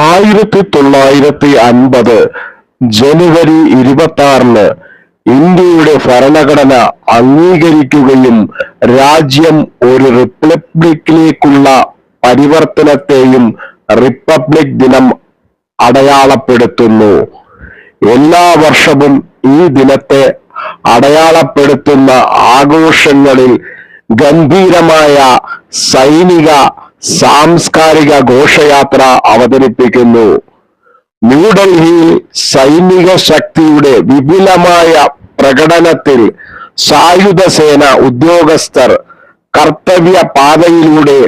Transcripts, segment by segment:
1950 ജനുവരി 26 ഇന്ത്യയുടെ ഭരണഘടന അംഗീകരിക്കുകയും രാജ്യം ഒരു റിപ്പബ്ലിക്കിലേക്കുള്ള പരിവർത്തനത്തെയും റിപ്പബ്ലിക് ദിനം അടയാളപ്പെടുത്തുന്നു. എല്ലാ വർഷവും ഈ ദിനത്തെ അടയാളപ്പെടുത്തുന്ന ആഘോഷങ്ങളിൽ ഗംഭീരമായ സൈനിക സാംസ്കാരിക ഘോഷയാത്ര അവതരിപ്പിക്കുന്നു. ന്യൂഡൽഹിയിൽ സൈനിക ശക്തിയുടെ വിപുലമായ പ്രകടനത്തിൽ സായുധ സേന ഉദ്യോഗസ്ഥർ കർത്തവ്യ പാതയിലൂടെ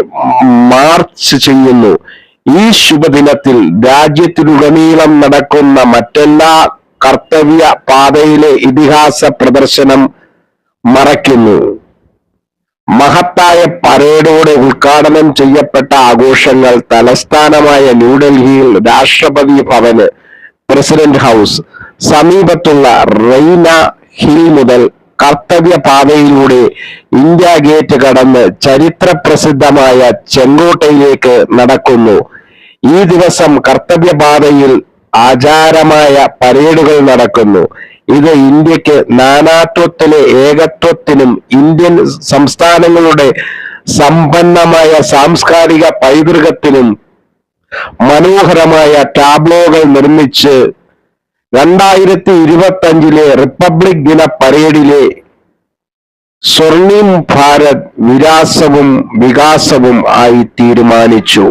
മാർച്ച് ചെയ്യുന്നു. ഈ ശുഭദിനത്തിൽ രാജ്യത്തിലുടനീളം നടക്കുന്ന മറ്റെല്ലാ കർത്തവ്യ പാതയിലെ ഇതിഹാസ പ്രദർശനം മറയ്ക്കുന്നു. മഹത്തായ പരേഡോടെ ഉദ്ഘാടനം ചെയ്യപ്പെട്ട ആഘോഷങ്ങൾ തലസ്ഥാനമായ ന്യൂഡൽഹിയിൽ രാഷ്ട്രപതി ഭവന്, പ്രസിഡന്റ് ഹൗസ്, സമീപത്തുള്ള റെയ്ന ഹിൽ മുതൽ കർത്തവ്യ പാതയിലൂടെ ഇന്ത്യ ഗേറ്റ് കടന്ന് ചരിത്ര പ്രസിദ്ധമായ ചെങ്കോട്ടയിലേക്ക് നടക്കുന്നു. ഈ ദിവസം കർത്തവ്യപാതയിൽ ആചാരമായ പരേഡുകൾ നടക്കുന്നു. ഇത് ഇന്ത്യക്ക് നാനാത്വത്തിലെ ഏകത്വത്തിനും ഇന്ത്യൻ സംസ്ഥാനങ്ങളുടെ സമ്പന്നമായ സാംസ്കാരിക പൈതൃകത്തിനും മനോഹരമായ ടാബ്ലോകൾ നിർമ്മിച്ച് 2025 റിപ്പബ്ലിക് ദിന പരേഡിലെ സ്വർണിം ഭാരത് വിലാസവും വികാസവും ആയി തീരുമാനിച്ചു.